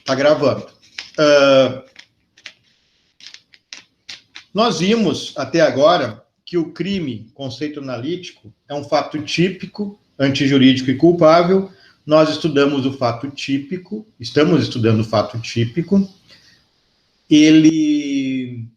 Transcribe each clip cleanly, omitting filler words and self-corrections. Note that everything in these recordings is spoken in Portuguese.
Está gravando. Nós vimos, até agora, que o crime, conceito analítico, é um fato típico, antijurídico e culpável. Nós estudamos o fato típico, estamos estudando o fato típico. Ele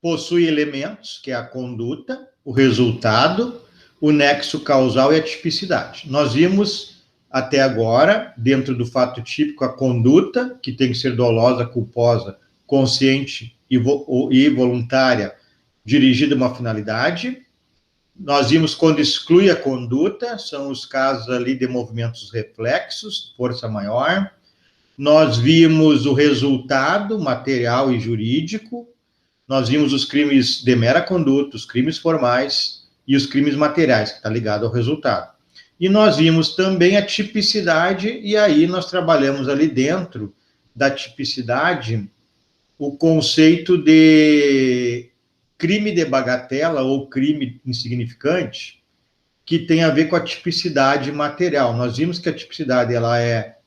possui elementos, que é a conduta, o resultado, o nexo causal e a tipicidade. Nós vimos até agora, dentro do fato típico, a conduta, que tem que ser dolosa, culposa, consciente e voluntária, dirigida a uma finalidade. Nós vimos quando exclui a conduta, são os casos ali de movimentos reflexos, força maior. Nós vimos o resultado material e jurídico. Nós vimos os crimes de mera conduta, os crimes formais e os crimes materiais, que está ligado ao resultado. E nós vimos também a tipicidade, e aí nós trabalhamos ali dentro da tipicidade o conceito de crime de bagatela ou crime insignificante, que tem a ver com a tipicidade material. Nós vimos que a tipicidade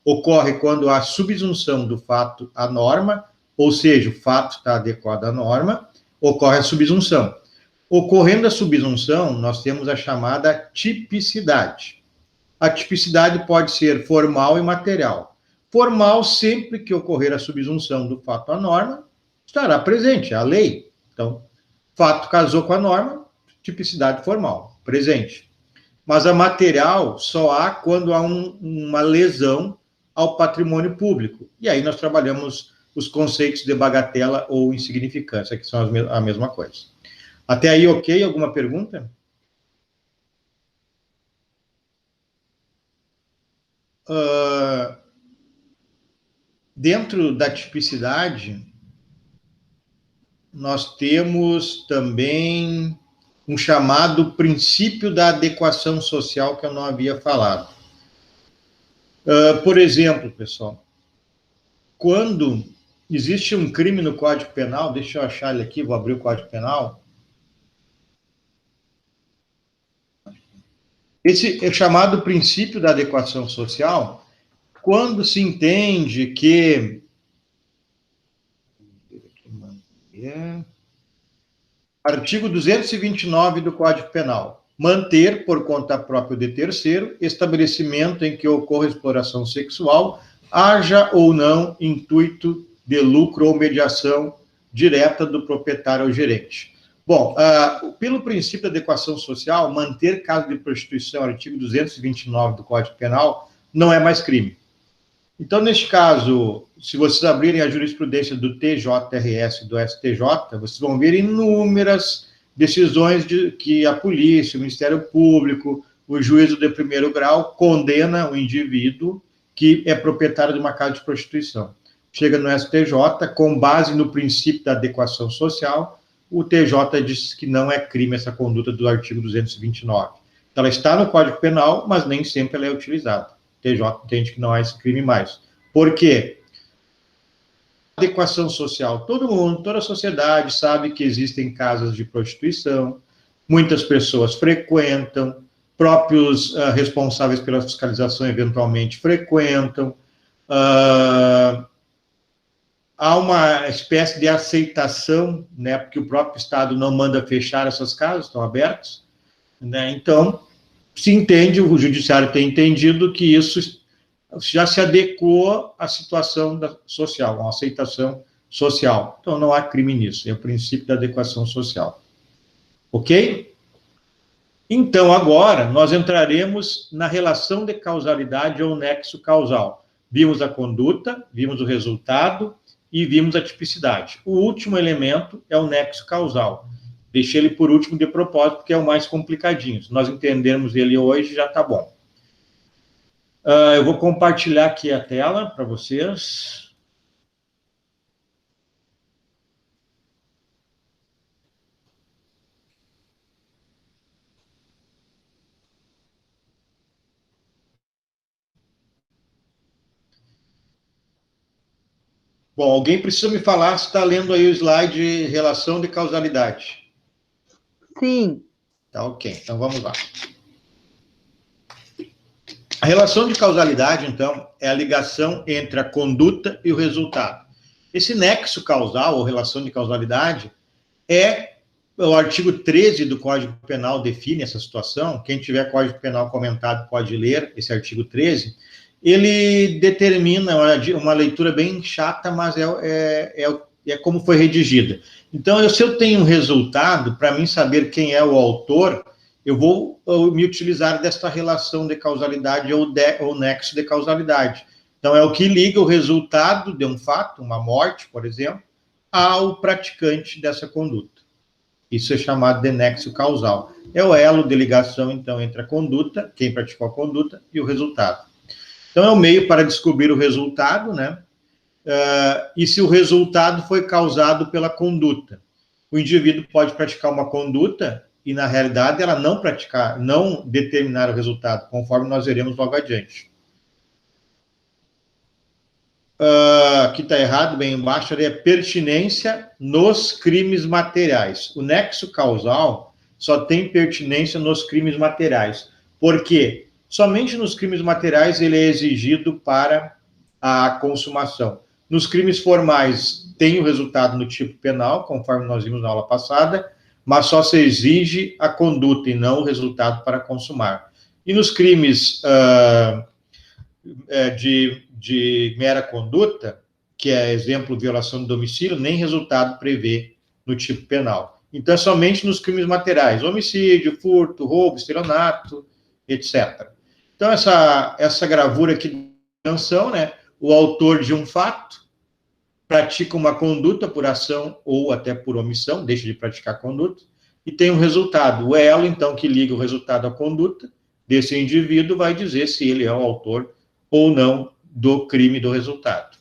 ocorre quando há subsunção do fato à norma, ou seja, o fato está adequado à norma, ocorre a subsunção. Ocorrendo a subsunção, nós temos a chamada tipicidade. A tipicidade pode ser formal e material. Formal, sempre que ocorrer a subsunção do fato à norma, estará presente, é a lei. Então, fato casou com a norma, tipicidade formal, presente. Mas a material só há quando há uma lesão ao patrimônio público. E aí nós trabalhamos os conceitos de bagatela ou insignificância, que são a mesma coisa. Até aí, ok? Alguma pergunta? Dentro da tipicidade, nós temos também um chamado princípio da adequação social, que eu não havia falado. Por exemplo, pessoal, quando existe um crime no Código Penal, deixa eu achar ele aqui, vou abrir o Código Penal. Esse é chamado princípio da adequação social, quando se entende que artigo 229 do Código Penal, manter por conta própria de terceiro estabelecimento em que ocorra exploração sexual, haja ou não intuito de lucro ou mediação direta do proprietário ou gerente. Bom, pelo princípio da adequação social, manter caso de prostituição, artigo 229 do Código Penal, não é mais crime. Então, neste caso, se vocês abrirem a jurisprudência do TJRS e do STJ, vocês vão ver inúmeras decisões de que a polícia, o Ministério Público, o juízo de primeiro grau condena o indivíduo que é proprietário de uma casa de prostituição. Chega no STJ, com base no princípio da adequação social, o TJ diz que não é crime essa conduta do artigo 229. Então, ela está no Código Penal, mas nem sempre ela é utilizada. TJ entende que não há esse crime mais. Por quê? Adequação social. Todo mundo, toda a sociedade sabe que existem casas de prostituição, muitas pessoas frequentam, próprios responsáveis pela fiscalização eventualmente frequentam, há uma espécie de aceitação, né, porque o próprio Estado não manda fechar essas casas, estão abertas, né, então se entende, o judiciário tem entendido que isso já se adequou à situação social, à aceitação social. Então, não há crime nisso, é o princípio da adequação social. Ok? Então, agora, nós entraremos na relação de causalidade ou nexo causal. Vimos a conduta, vimos o resultado e vimos a tipicidade. O último elemento é o nexo causal. Deixei ele por último de propósito, porque é o mais complicadinho. Se nós entendermos ele hoje, já está bom. Eu vou compartilhar aqui a tela para vocês. Bom, alguém precisa me falar se está lendo aí o slide relação de causalidade. Sim. Tá ok, então vamos lá. A relação de causalidade, então, é a ligação entre a conduta e o resultado. Esse nexo causal, ou relação de causalidade, o artigo 13 do Código Penal define essa situação. Quem tiver Código Penal comentado pode ler esse artigo 13. Ele determina uma leitura bem chata, mas é como foi redigida. Então, se eu tenho um resultado, para mim saber quem é o autor, eu vou me utilizar desta relação de causalidade ou nexo de causalidade. Então, é o que liga o resultado de um fato, uma morte, por exemplo, ao praticante dessa conduta. Isso é chamado de nexo causal. É o elo de ligação, então, entre a conduta, quem praticou a conduta, e o resultado. Então, é o meio para descobrir o resultado, né? E se o resultado foi causado pela conduta. O indivíduo pode praticar uma conduta e, na realidade, ela não determinar o resultado, conforme nós veremos logo adiante. Aqui está errado, bem embaixo, é pertinência nos crimes materiais. O nexo causal só tem pertinência nos crimes materiais. Por quê? Somente nos crimes materiais ele é exigido para a consumação. Nos crimes formais tem o resultado no tipo penal, conforme nós vimos na aula passada, mas só se exige a conduta e não o resultado para consumar. E nos crimes de mera conduta, que é exemplo, violação de domicílio, nem resultado prevê no tipo penal. Então, é somente nos crimes materiais, homicídio, furto, roubo, estelionato, etc. Então, essa gravura aqui de menção, né? O autor de um fato pratica uma conduta por ação ou até por omissão, deixa de praticar a conduta, e tem um resultado. O elo, então, que liga o resultado à conduta desse indivíduo vai dizer se ele é o autor ou não do crime do resultado.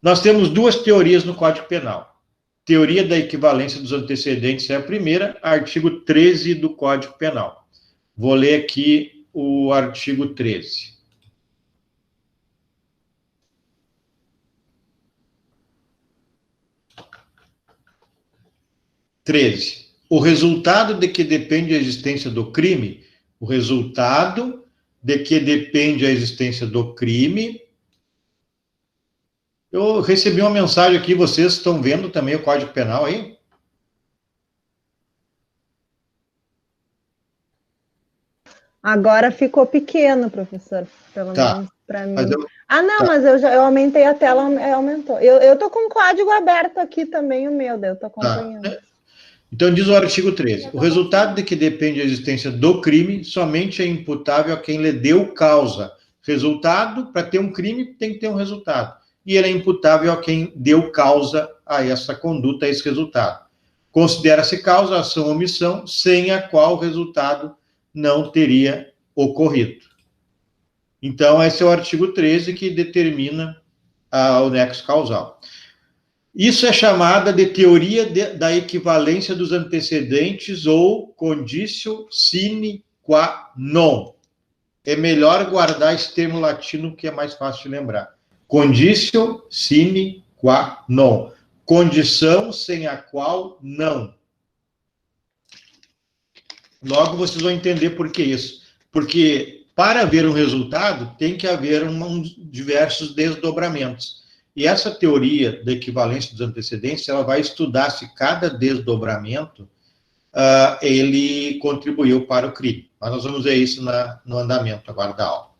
Nós temos duas teorias no Código Penal. Teoria da equivalência dos antecedentes é a primeira, artigo 13 do Código Penal. Vou ler aqui o artigo 13. 13. O resultado de que depende a existência do crime, o resultado de que depende a existência do crime. Eu recebi uma mensagem aqui, vocês estão vendo também o Código Penal aí? Agora ficou pequeno, professor, pelo menos para mim. Não, mas eu aumentei a tela, aumentou. Eu estou com o código aberto aqui também, o meu, eu estou acompanhando. Então, diz o artigo 13. O resultado de que depende a existência do crime somente é imputável a quem lhe deu causa. Resultado, para ter um crime, tem que ter um resultado. E ele é imputável a quem deu causa a essa conduta, a esse resultado. Considera-se causa a ação ou omissão sem a qual o resultado não teria ocorrido. Então, esse é o artigo 13 que determina o nexo causal. Isso é chamada de teoria da equivalência dos antecedentes ou conditio sine qua non. É melhor guardar esse termo latino que é mais fácil de lembrar. Conditio sine qua non. Condição sem a qual não. Logo vocês vão entender por que isso. Porque para haver um resultado, tem que haver diversos desdobramentos. E essa teoria da equivalência dos antecedentes, ela vai estudar se cada desdobramento ele contribuiu para o crime. Mas nós vamos ver isso no andamento agora da aula.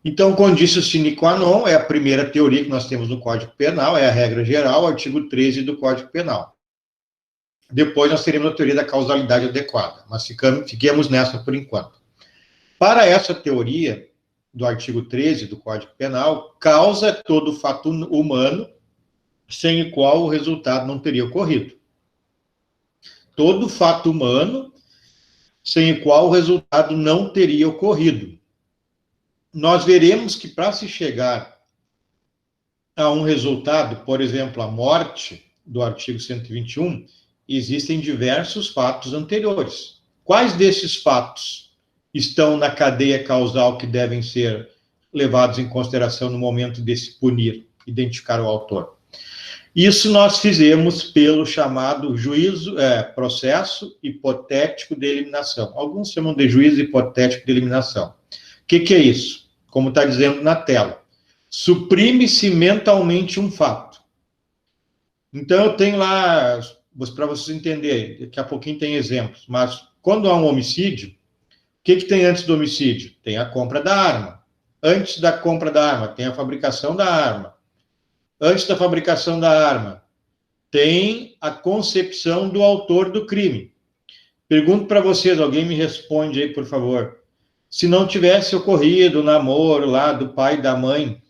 Então, conditio sine qua non é a primeira teoria que nós temos no Código Penal, é a regra geral, artigo 13 do Código Penal. Depois nós teremos a teoria da causalidade adequada, mas fiquemos nessa por enquanto. Para essa teoria do artigo 13 do Código Penal, causa é todo fato humano sem o qual o resultado não teria ocorrido. Todo fato humano sem o qual o resultado não teria ocorrido. Nós veremos que para se chegar a um resultado, por exemplo, a morte do artigo 121, existem diversos fatos anteriores. Quais desses fatos estão na cadeia causal que devem ser levados em consideração no momento de se punir, identificar o autor? Isso nós fizemos pelo chamado processo hipotético de eliminação. Alguns chamam de juízo hipotético de eliminação. que é isso? Como está dizendo na tela. Suprime-se mentalmente um fato. Então, eu tenho lá, para vocês entenderem, daqui a pouquinho tem exemplos, mas quando há um homicídio, o que tem antes do homicídio? Tem a compra da arma. Antes da compra da arma, tem a fabricação da arma. Antes da fabricação da arma, tem a concepção do autor do crime. Pergunto para vocês, alguém me responde aí, por favor. Se não tivesse ocorrido o namoro lá do pai e da mãe,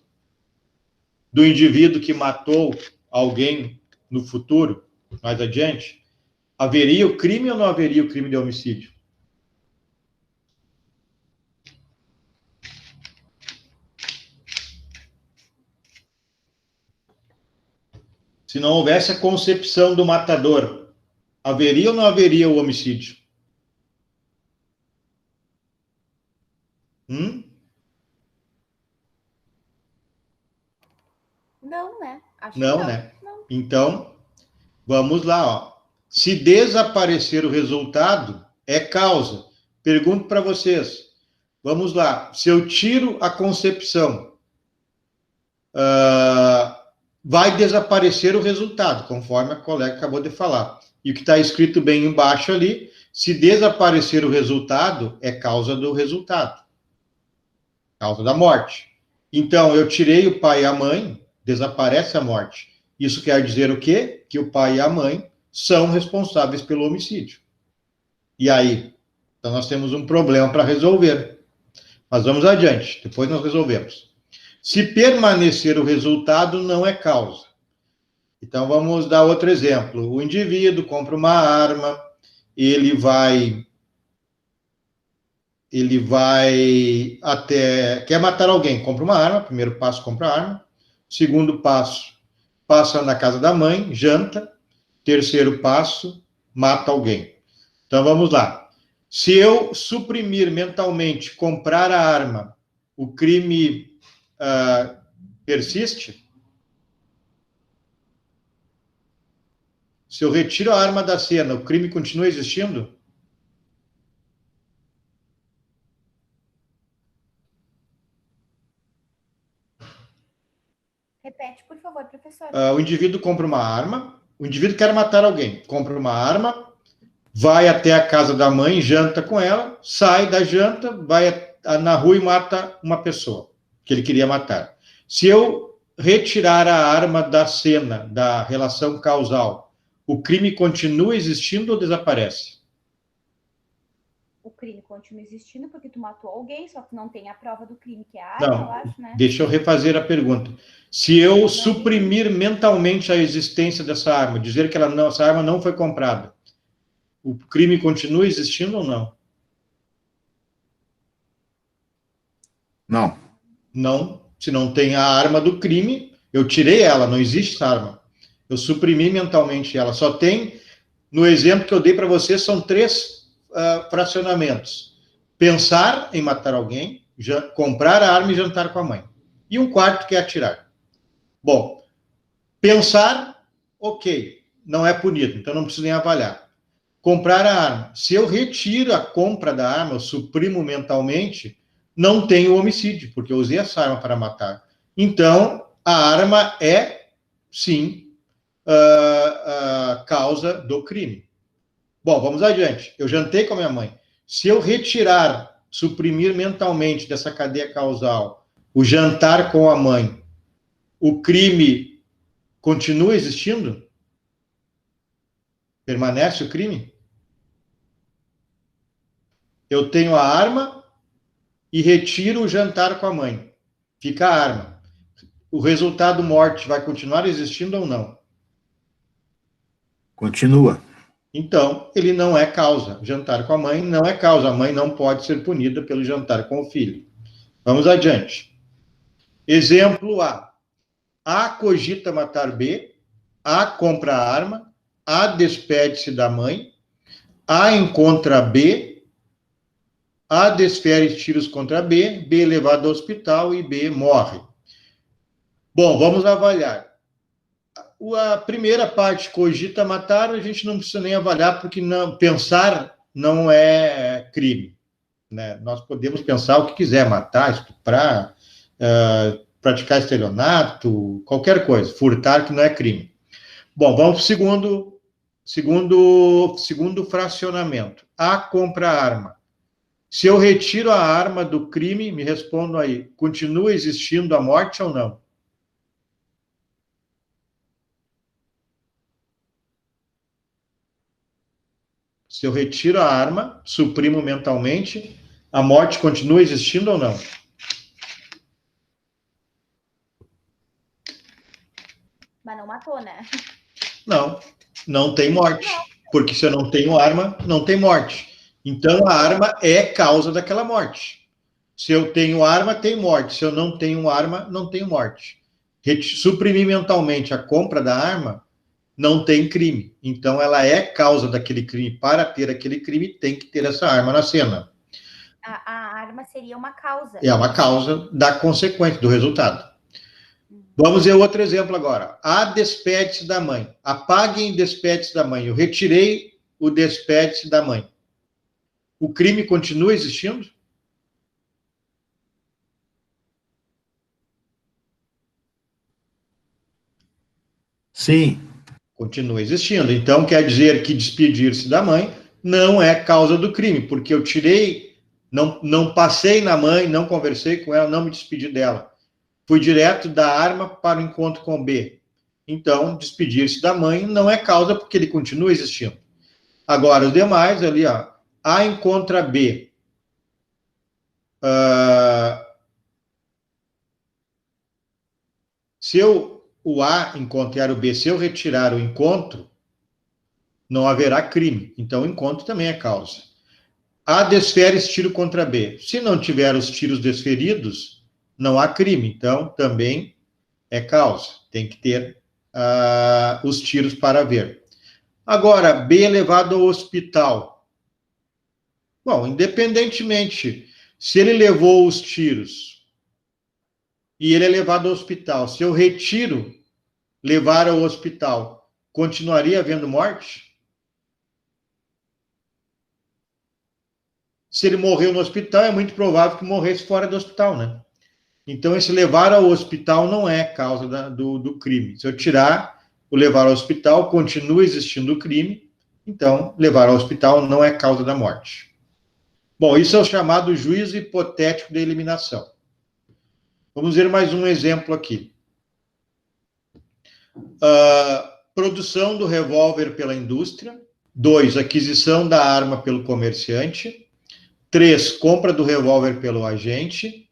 do indivíduo que matou alguém no futuro, mais adiante, haveria o crime ou não haveria o crime de homicídio? Se não houvesse a concepção do matador, haveria ou não haveria o homicídio? Não, né? Acho não, que não, né? Não. Então, vamos lá, ó. Se desaparecer o resultado, é causa. Pergunto para vocês. Vamos lá. Se eu tiro a concepção, vai desaparecer o resultado, conforme a colega acabou de falar. E o que está escrito bem embaixo ali, se desaparecer o resultado, é causa do resultado. Causa da morte. Então, eu tirei o pai e a mãe, desaparece a morte. Isso quer dizer o quê? Que o pai e a mãe são responsáveis pelo homicídio. E aí? Então, nós temos um problema para resolver. Mas vamos adiante, depois nós resolvemos. Se permanecer o resultado, não é causa. Então, vamos dar outro exemplo. O indivíduo compra uma arma, ele vai até... Quer matar alguém, compra uma arma, primeiro passo, compra a arma. Segundo passo, passa na casa da mãe, janta. Terceiro passo, mata alguém. Então, vamos lá. Se eu suprimir mentalmente, comprar a arma, o crime persiste? Se eu retiro a arma da cena, o crime continua existindo? Repete, por favor, professor. O indivíduo compra uma arma, o indivíduo quer matar alguém, compra uma arma, vai até a casa da mãe, janta com ela, sai da janta, vai na rua e mata uma pessoa que ele queria matar. Se eu retirar a arma da cena, da relação causal, o crime continua existindo ou desaparece? O crime continua existindo porque tu matou alguém, só que não tem a prova do crime, que é a arma, Não, eu acho, né? Deixa eu refazer a pergunta. Se eu suprimir mentalmente a existência dessa arma, dizer que essa arma não foi comprada, o crime continua existindo ou não? Não. Não. Se não tem a arma do crime, eu tirei ela, não existe essa arma. Eu suprimi mentalmente ela. Só tem, no exemplo que eu dei para vocês, são 3 fracionamentos. Pensar em matar alguém, comprar a arma e jantar com a mãe. E um quarto que é atirar. Bom, pensar, ok, não é punido, então não preciso nem avaliar. Comprar a arma. Se eu retiro a compra da arma, eu suprimo mentalmente, não tem o homicídio, porque eu usei essa arma para matar. Então, a arma é, sim, a causa do crime. Bom, vamos adiante. Eu jantei com a minha mãe. Se eu retirar, suprimir mentalmente dessa cadeia causal o jantar com a mãe, o crime continua existindo? Permanece o crime? Eu tenho a arma e retiro o jantar com a mãe. Fica a arma. O resultado morte vai continuar existindo ou não? Continua. Então, ele não é causa. Jantar com a mãe não é causa. A mãe não pode ser punida pelo jantar com o filho. Vamos adiante. Exemplo A. A cogita matar B. A compra a arma. A despede-se da mãe. A encontra B. A desfere tiros contra B. B é levado ao hospital e B morre. Bom, vamos avaliar. A primeira parte, cogita matar, a gente não precisa nem avaliar, porque não, pensar não é crime. né? Nós podemos pensar o que quiser, matar, estuprar, praticar estelionato, qualquer coisa, furtar que não é crime. Bom, vamos para o segundo fracionamento. A compra-arma. Se eu retiro a arma do crime, me respondam aí, continua existindo a morte ou não? Se eu retiro a arma, suprimo mentalmente, a morte continua existindo ou não? Mas não matou, né? Não, não tem morte. Porque se eu não tenho arma, não tem morte. Então a arma é causa daquela morte. Se eu tenho arma, tem morte. Se eu não tenho arma, não tenho morte. Suprimir mentalmente a compra da arma, não tem crime. Então ela é causa daquele crime. Para ter aquele crime, tem que ter essa arma na cena. A arma seria uma causa. É uma causa da consequência, do resultado. Vamos ver outro exemplo agora. A despede-se da mãe. Apaguem despede-se da mãe. Eu retirei o despede-se da mãe. O crime continua existindo? Sim. Continua existindo. Então, quer dizer que despedir-se da mãe não é causa do crime, porque eu tirei, não passei na mãe, não conversei com ela, não me despedi dela. Fui direto da arma para o encontro com B. Então, despedir-se da mãe não é causa, porque ele continua existindo. Agora, os demais, ali, ó, A encontra B. Se o A encontrar o B, se eu retirar o encontro, não haverá crime. Então, o encontro também é causa. A desfere esse tiro contra B. Se não tiver os tiros desferidos, não há crime. Então, também é causa. Tem que ter os tiros para ver. Agora, B é levado ao hospital. Bom, independentemente, se ele levou os tiros e ele é levado ao hospital, se eu retiro, levar ao hospital, continuaria havendo morte? Se ele morreu no hospital, é muito provável que morresse fora do hospital, né? Então, esse levar ao hospital não é causa do crime. Se eu tirar o levar ao hospital, continua existindo o crime, então, levar ao hospital não é causa da morte. Bom, isso é o chamado juízo hipotético de eliminação. Vamos ver mais um exemplo aqui. Produção do revólver pela indústria. 2, aquisição da arma pelo comerciante. 3, compra do revólver pelo agente.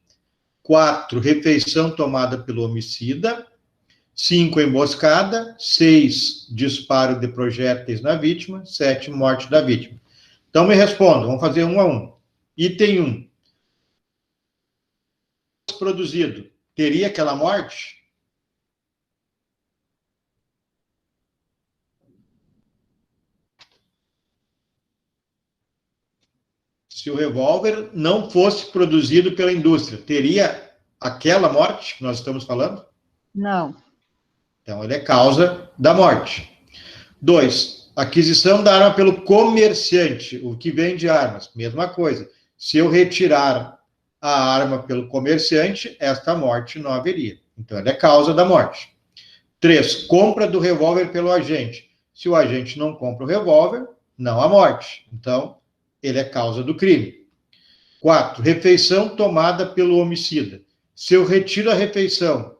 4, refeição tomada pelo homicida. 5, emboscada. 6, disparo de projéteis na vítima. 7, morte da vítima. Então, me respondam, vamos fazer um a um. Item 1. Produzido, teria aquela morte? Se o revólver não fosse produzido pela indústria, teria aquela morte que nós estamos falando? Não. Então, ele é causa da morte. 2, aquisição da arma pelo comerciante, o que vende armas, mesma coisa. Se eu retirar a arma pelo comerciante, esta morte não haveria. Então, ele é causa da morte. 3, compra do revólver pelo agente. Se o agente não compra o revólver, não há morte. Então, ele é causa do crime. 4, refeição tomada pelo homicida. Se eu retiro a refeição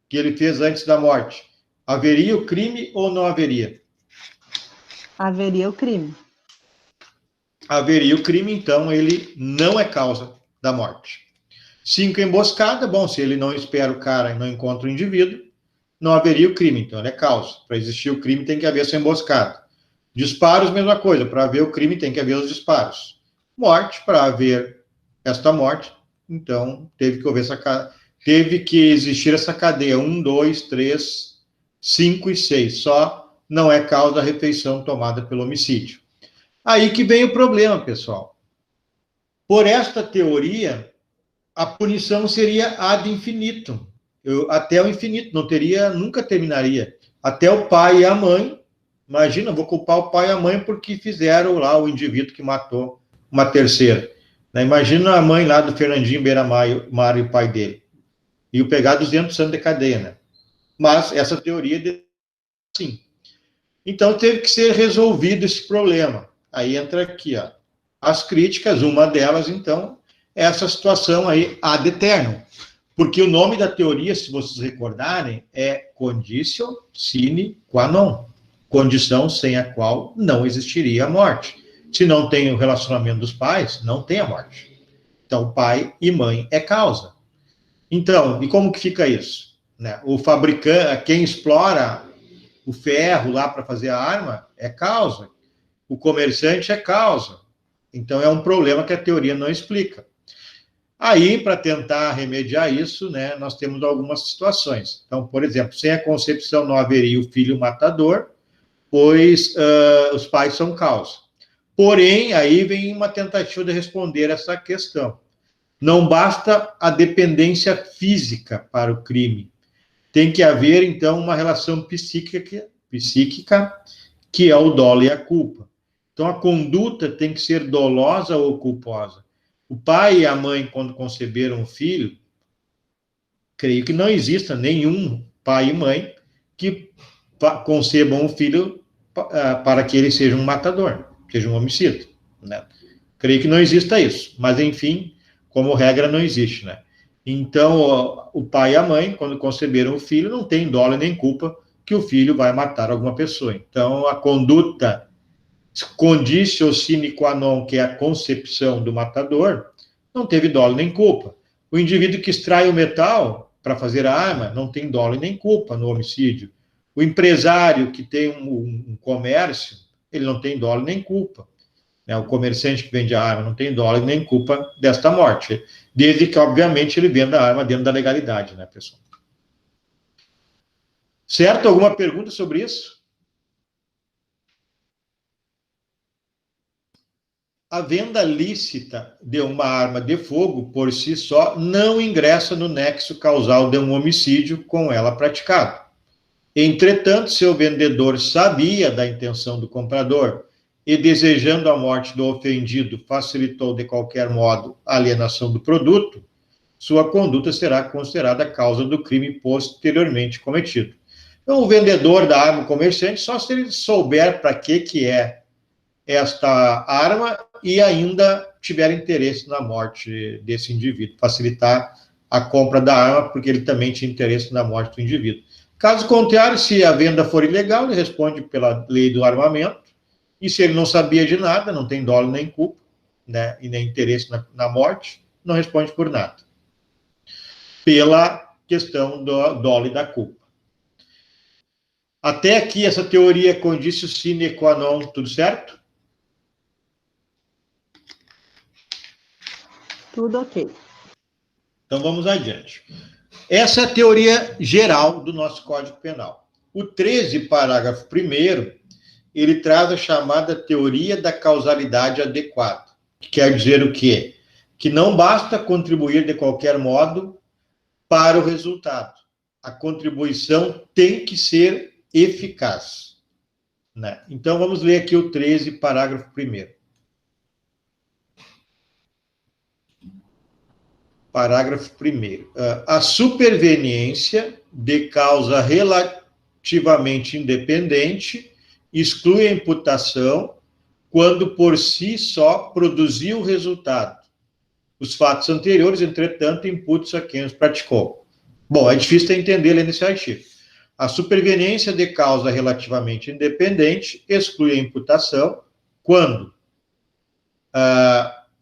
que ele fez antes da morte, haveria o crime ou não haveria? Haveria o crime. Haveria o crime, então ele não é causa da morte. 5, emboscada. Bom, se ele não espera o cara e não encontra o indivíduo, não haveria o crime, então ele é causa. Para existir o crime tem que haver essa emboscada. Disparos, mesma coisa. Para haver o crime tem que haver os disparos. Morte, para haver esta morte, então teve que existir essa cadeia. 1, 2, 3, 5 e 6. Só não é causa da refeição tomada pelo homicídio. Aí que vem o problema, pessoal. Por esta teoria, a punição seria ad infinitum. Até o infinito, nunca terminaria. Até o pai e a mãe, imagina, vou culpar o pai e a mãe porque fizeram lá o indivíduo que matou uma terceira. Né? Imagina a mãe lá do Fernandinho Beiramar e o pai dele. E o pegar 200 anos de cadeia, né? Mas essa teoria de sim. Então teve que ser resolvido esse problema. Aí entra aqui, ó, as críticas, uma delas, então, é essa situação aí ad eternum. Porque o nome da teoria, se vocês recordarem, é conditio sine qua non. Condição sem a qual não existiria a morte. Se não tem o relacionamento dos pais, não tem a morte. Então, pai e mãe é causa. Então, e como que fica isso? Né? O fabricante, quem explora o ferro lá para fazer a arma é causa. O comerciante é causa. Então, é um problema que a teoria não explica. Aí, para tentar remediar isso, né, nós temos algumas situações. Então, por exemplo, sem a concepção não haveria o filho matador, pois os pais são causa. Porém, aí vem uma tentativa de responder essa questão. Não basta a dependência física para o crime. Tem que haver, então, uma relação psíquica que é o dolo e a culpa. Então, a conduta tem que ser dolosa ou culposa. O pai e a mãe, quando conceberam o filho, creio que não exista nenhum pai e mãe que concebam um filho para que ele seja um matador, seja um homicida, né? Creio que não exista isso, mas enfim, como regra não existe, né? Então, o pai e a mãe, quando conceberam o filho, não tem dolo nem culpa que o filho vai matar alguma pessoa. Então, a conduta conditio sine qua non, que é a concepção do matador, não teve dolo nem culpa. O indivíduo que extrai o metal para fazer a arma não tem dolo nem culpa no homicídio. O empresário que tem um comércio, ele não tem dolo nem culpa. Né? O comerciante que vende a arma não tem dolo nem culpa desta morte, desde que, obviamente, ele venda a arma dentro da legalidade, né, pessoal? Certo? Alguma pergunta sobre isso? A venda lícita de uma arma de fogo, por si só, não ingressa no nexo causal de um homicídio com ela praticado. Entretanto, se o vendedor sabia da intenção do comprador e, desejando a morte do ofendido, facilitou de qualquer modo a alienação do produto, sua conduta será considerada causa do crime posteriormente cometido. Então, o vendedor da arma, o comerciante, só se ele souber para que é esta arma e ainda tiver interesse na morte desse indivíduo, facilitar a compra da arma, porque ele também tinha interesse na morte do indivíduo. Caso contrário, se a venda for ilegal, ele responde pela lei do armamento, e se ele não sabia de nada, não tem dolo nem culpa, né, e nem interesse na morte, não responde por nada. Pela questão do dolo e da culpa. Até aqui, essa teoria conditio sine qua non, tudo certo? Tudo ok. Então, vamos adiante. Essa é a teoria geral do nosso Código Penal. O 13, parágrafo 1º, ele traz a chamada teoria da causalidade adequada, que quer dizer o quê? Que não basta contribuir de qualquer modo para o resultado. A contribuição tem que ser eficaz. Né? Então, vamos ler aqui o 13, parágrafo 1º. Parágrafo 1º. A superveniência de causa relativamente independente exclui a imputação quando por si só produziu o resultado. Os fatos anteriores, entretanto, imputam a quem os praticou. Bom, é difícil de entender lendo esse artigo. A superveniência de causa relativamente independente exclui a imputação quando,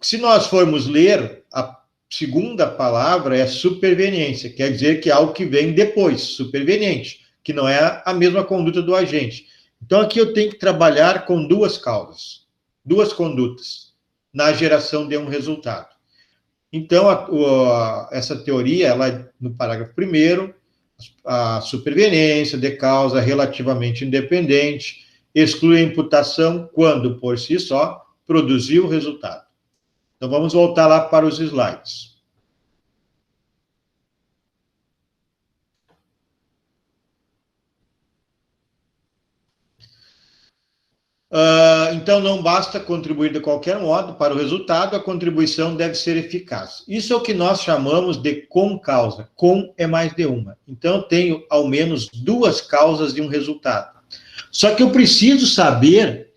se nós formos ler, a segunda palavra é superveniência, quer dizer que é algo que vem depois, superveniente, que não é a mesma conduta do agente. Então, aqui eu tenho que trabalhar com duas causas, duas condutas, na geração de um resultado. Então, essa teoria, ela, no parágrafo 1º, a superveniência de causa relativamente independente exclui a imputação quando, por si só, produziu o resultado. Então, vamos voltar lá para os slides. Então, não basta contribuir de qualquer modo para o resultado, a contribuição deve ser eficaz. Isso é o que nós chamamos de concausa. Com é mais de uma. Então, eu tenho ao menos duas causas de um resultado. Só que eu preciso saber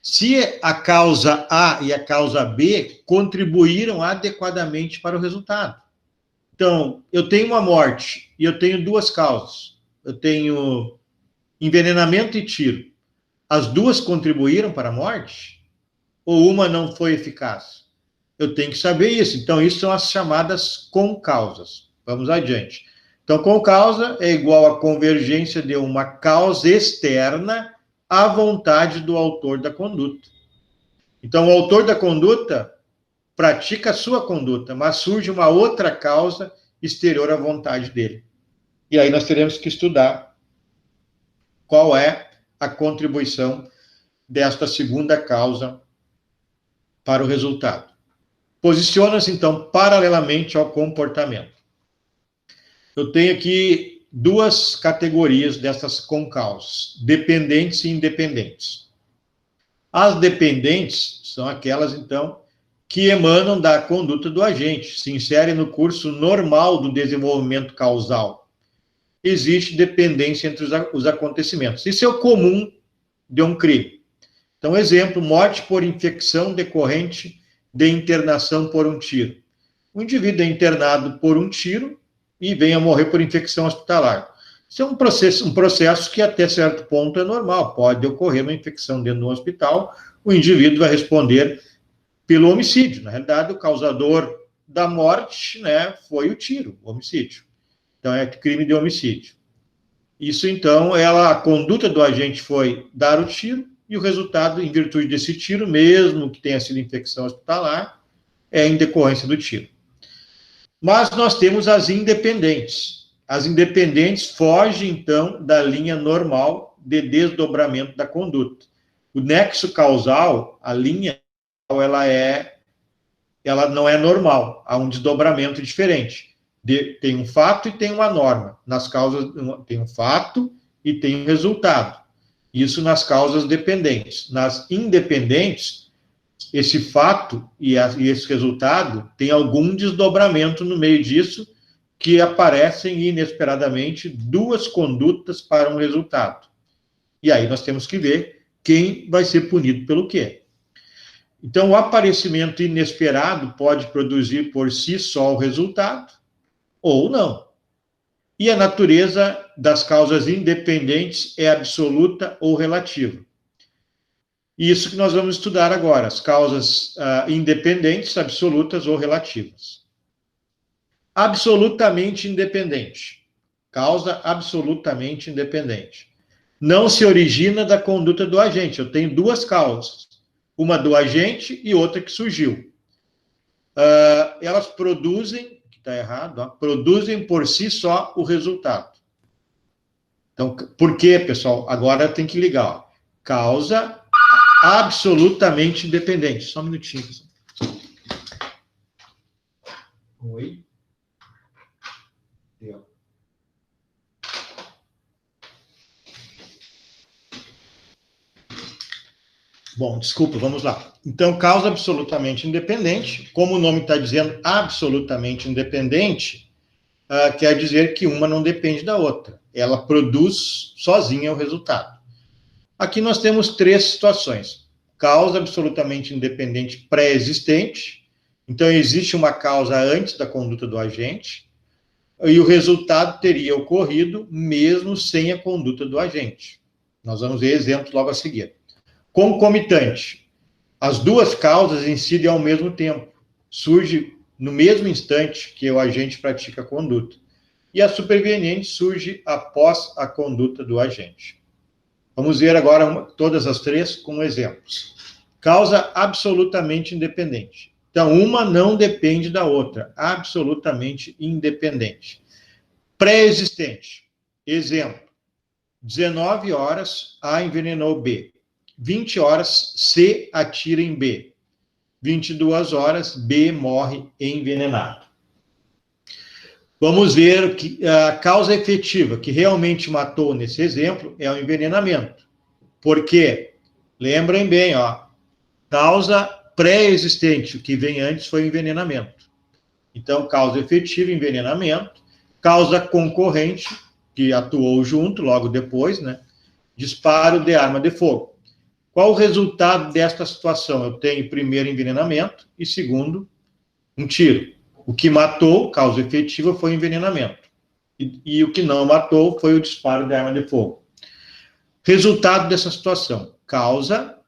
se a causa A e a causa B contribuíram adequadamente para o resultado. Então, eu tenho uma morte e eu tenho duas causas. Eu tenho envenenamento e tiro. As duas contribuíram para a morte? Ou uma não foi eficaz? Eu tenho que saber isso. Então, isso são as chamadas concausas. Vamos adiante. Então, concausa é igual à convergência de uma causa externa à vontade do autor da conduta. Então, o autor da conduta pratica a sua conduta, mas surge uma outra causa exterior à vontade dele. E aí nós teremos que estudar qual é a contribuição desta segunda causa para o resultado. Posiciona-se, então, paralelamente ao comportamento. Eu tenho aqui duas categorias dessas concausas, dependentes e independentes. As dependentes são aquelas, então, que emanam da conduta do agente, se inserem no curso normal do desenvolvimento causal. Existe dependência entre os acontecimentos. Isso é o comum de um crime. Então, exemplo, morte por infecção decorrente de internação por um tiro. O indivíduo é internado por um tiro e vem a morrer por infecção hospitalar. Isso é um processo que até certo ponto é normal. Pode ocorrer uma infecção dentro do hospital, o indivíduo vai responder pelo homicídio. Na realidade, o causador da morte, né, foi o tiro, o homicídio. Então, é crime de homicídio. Isso, então, a conduta do agente foi dar o tiro, e o resultado, em virtude desse tiro, mesmo que tenha sido infecção hospitalar, é em decorrência do tiro. Mas nós temos as independentes. As independentes fogem, então, da linha normal de desdobramento da conduta. O nexo causal, a linha, ela não é normal, há um desdobramento diferente. Tem um fato e tem uma norma. Nas causas, tem um fato e tem um resultado. Isso nas causas dependentes. Nas independentes, esse fato e esse resultado tem algum desdobramento no meio disso, que aparecem inesperadamente duas condutas para um resultado. E aí nós temos que ver quem vai ser punido pelo quê. Então, o aparecimento inesperado pode produzir por si só o resultado, ou não. E a natureza das causas independentes é absoluta ou relativa. Isso que nós vamos estudar agora, as causas independentes, absolutas ou relativas. Absolutamente independente. Causa absolutamente independente. Não se origina da conduta do agente. Eu tenho duas causas. Uma do agente e outra que surgiu. Elas produzem, que está errado, produzem por si só o resultado. Então, por quê, pessoal? Agora tem que ligar. Ó. Causa absolutamente independente. Só um minutinho. Oi. Deu. Bom, desculpa, vamos lá. Então, causa absolutamente independente, como o nome está dizendo, absolutamente independente, quer dizer que uma não depende da outra. Ela produz sozinha o resultado. Aqui nós temos três situações. Causa absolutamente independente pré-existente. Então, existe uma causa antes da conduta do agente, e o resultado teria ocorrido mesmo sem a conduta do agente. Nós vamos ver exemplos logo a seguir. Concomitante. As duas causas incidem ao mesmo tempo. Surge no mesmo instante que o agente pratica a conduta. E a superveniente surge após a conduta do agente. Vamos ver agora todas as três com exemplos. Causa absolutamente independente. Então, uma não depende da outra. Absolutamente independente. Pré-existente. Exemplo. 19 horas, A envenenou B. 20 horas, C atira em B. 22 horas, B morre envenenado. Vamos ver que a causa efetiva que realmente matou nesse exemplo é o envenenamento. Por quê? Lembrem bem, ó, Causa pré-existente, o que vem antes foi o envenenamento. Então, causa efetiva, envenenamento. Causa concorrente, que atuou junto, logo depois, né? Disparo de arma de fogo. Qual o resultado desta situação? Eu tenho, primeiro, envenenamento e, segundo, um tiro. O que matou, causa efetiva, foi o envenenamento. E o que não matou foi o disparo de arma de fogo. Resultado dessa situação: causa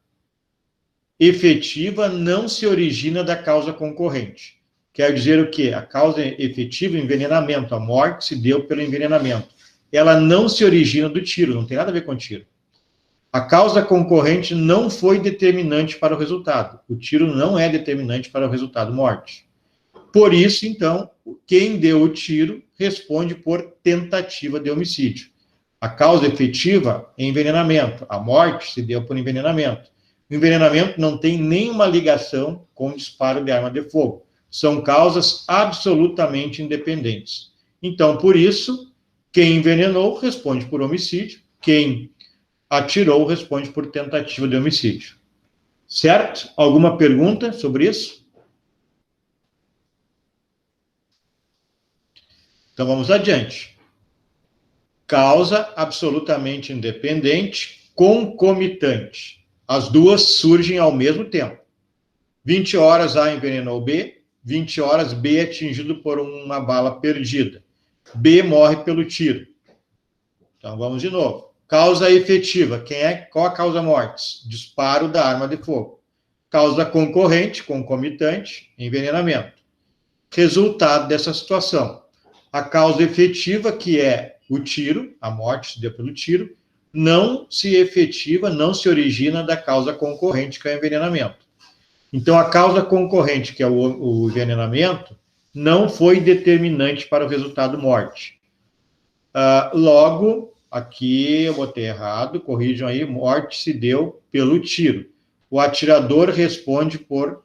efetiva não se origina da causa concorrente. Quer dizer o quê? A causa efetiva, envenenamento, a morte se deu pelo envenenamento. Ela não se origina do tiro, não tem nada a ver com tiro. A causa concorrente não foi determinante para o resultado. O tiro não é determinante para o resultado morte. Por isso, então, quem deu o tiro responde por tentativa de homicídio. A causa efetiva é envenenamento. A morte se deu por envenenamento. O envenenamento não tem nenhuma ligação com o disparo de arma de fogo. São causas absolutamente independentes. Então, por isso, quem envenenou responde por homicídio. Quem atirou responde por tentativa de homicídio. Certo? Alguma pergunta sobre isso? Então, vamos adiante. Causa absolutamente independente, concomitante. As duas surgem ao mesmo tempo. 20 horas A envenenou B, 20 horas B é atingido por uma bala perdida. B morre pelo tiro. Então, vamos de novo. Causa efetiva. Qual a causa mortes? Disparo da arma de fogo. Causa concorrente, concomitante, envenenamento. Resultado dessa situação: a causa efetiva, que é o tiro, a morte se deu pelo tiro, não se efetiva, não se origina da causa concorrente, que é o envenenamento. Então, a causa concorrente, que é o envenenamento, não foi determinante para o resultado morte. Logo, aqui eu botei errado, corrijam aí, morte se deu pelo tiro. O atirador responde por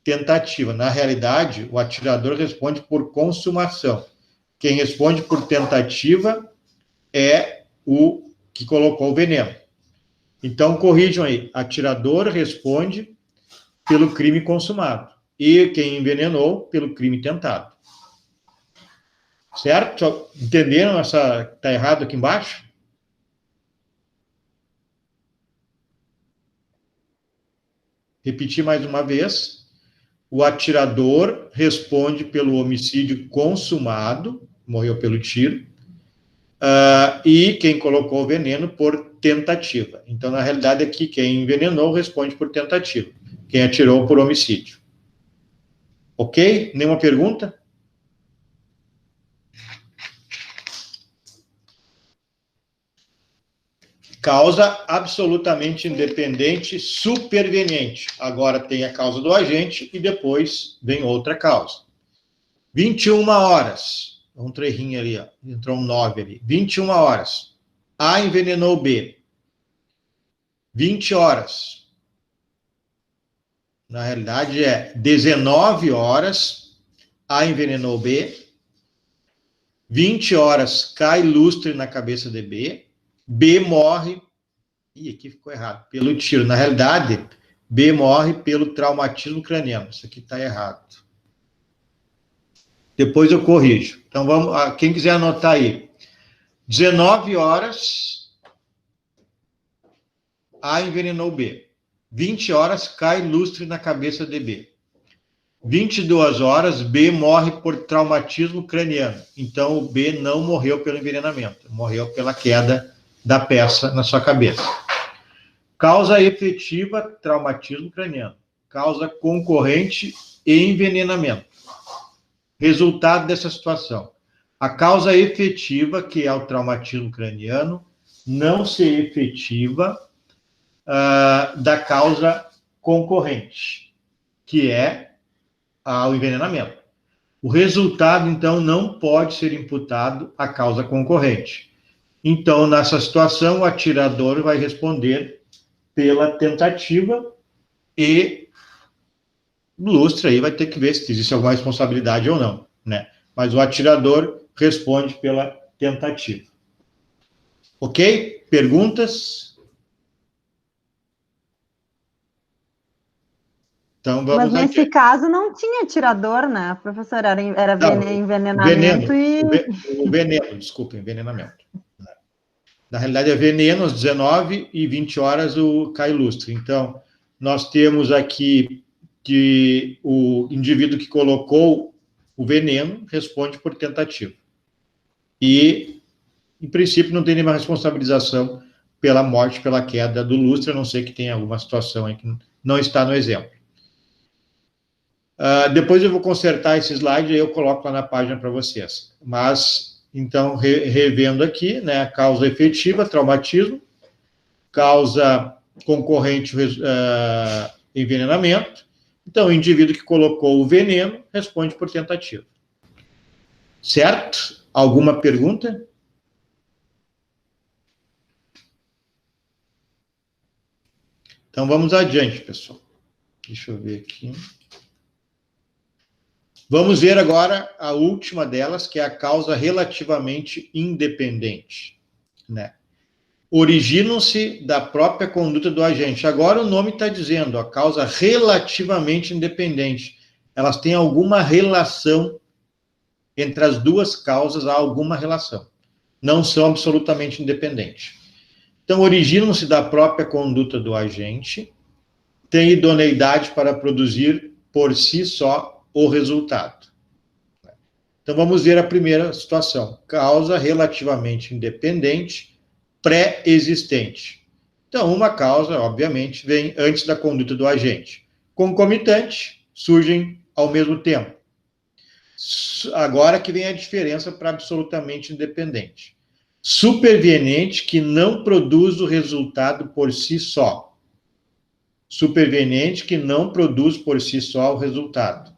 tentativa. Na realidade, o atirador responde por consumação. Quem responde por tentativa é o que colocou o veneno. Então, corrijam aí, atirador responde pelo crime consumado. E quem envenenou, pelo crime tentado. Certo? Entenderam essa? Está errado aqui embaixo? Repetir mais uma vez. O atirador responde pelo homicídio consumado, morreu pelo tiro, e quem colocou o veneno por tentativa. Então, na realidade, aqui quem envenenou responde por tentativa. Quem atirou por homicídio. Ok? Nenhuma pergunta? Causa absolutamente independente, superveniente. Agora tem a causa do agente e depois vem outra causa. 21 horas. Um trerrinho ali, ó. Entrou um 9 ali. 21 horas. A envenenou B. 20 horas. Na realidade é 19 horas. A envenenou B. 20 horas cai lustre na cabeça de B. B morre, aqui ficou errado, pelo tiro. Na realidade, B morre pelo traumatismo craniano. Isso aqui está errado. Depois eu corrijo. Então, vamos, quem quiser anotar aí. 19 horas, A envenenou B. 20 horas, cai lustre na cabeça de B. 22 horas, B morre por traumatismo craniano. Então, o B não morreu pelo envenenamento, morreu pela queda da peça na sua cabeça. Causa efetiva, traumatismo craniano. Causa concorrente, envenenamento. Resultado dessa situação: a causa efetiva, que é o traumatismo craniano, não se efetiva da causa concorrente, que é o envenenamento. O resultado, então, não pode ser imputado à causa concorrente. Então, nessa situação, o atirador vai responder pela tentativa e o lustre aí vai ter que ver se existe alguma responsabilidade ou não, né? Mas o atirador responde pela tentativa. Ok? Perguntas? Então, Mas vamos nesse aqui. caso não tinha tirador, né, professor? Era Não, envenenamento e... O veneno, desculpa, envenenamento. Na realidade, é veneno às 19 e 20 horas cai lustre. Então, nós temos aqui que o indivíduo que colocou o veneno responde por tentativa. E, em princípio, não tem nenhuma responsabilização pela morte, pela queda do lustre, a não ser que tenha alguma situação aí que não está no exemplo. Depois eu vou consertar esse slide e eu coloco lá na página para vocês. Mas, então, revendo aqui, né, causa efetiva, traumatismo, causa concorrente, envenenamento. Então, o indivíduo que colocou o veneno responde por tentativa. Certo? Alguma pergunta? Então, vamos adiante, pessoal. Deixa eu ver aqui. Vamos ver agora a última delas, que é a causa relativamente independente, né? Originam-se da própria conduta do agente. Agora o nome está dizendo, a causa relativamente independente. Elas têm alguma relação entre as duas causas, há alguma relação. Não são absolutamente independentes. Então, originam-se da própria conduta do agente, têm idoneidade para produzir por si só o resultado. Então, vamos ver a primeira situação. Causa relativamente independente, pré-existente. Então, uma causa, obviamente, vem antes da conduta do agente. Concomitante, surgem ao mesmo tempo. Agora que vem a diferença para absolutamente independente. Superveniente, que não produz o resultado por si só. Superveniente, que não produz por si só o resultado.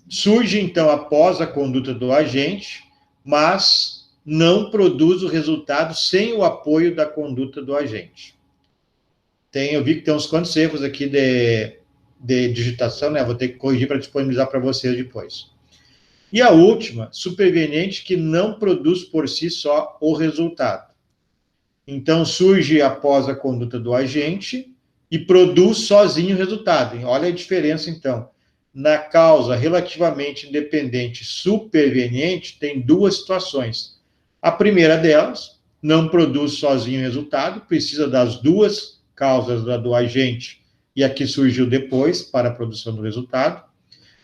Surge, então, após a conduta do agente, mas não produz o resultado sem o apoio da conduta do agente. Eu vi que tem uns quantos erros aqui de digitação, né? Vou ter que corrigir para disponibilizar para vocês depois. E a última, superveniente, que não produz por si só o resultado. Então, surge após a conduta do agente e produz sozinho o resultado. Olha a diferença, então. Na causa relativamente independente superveniente, tem duas situações. A primeira delas, não produz sozinho o resultado, precisa das duas causas do agente, e aqui surgiu depois, para a produção do resultado.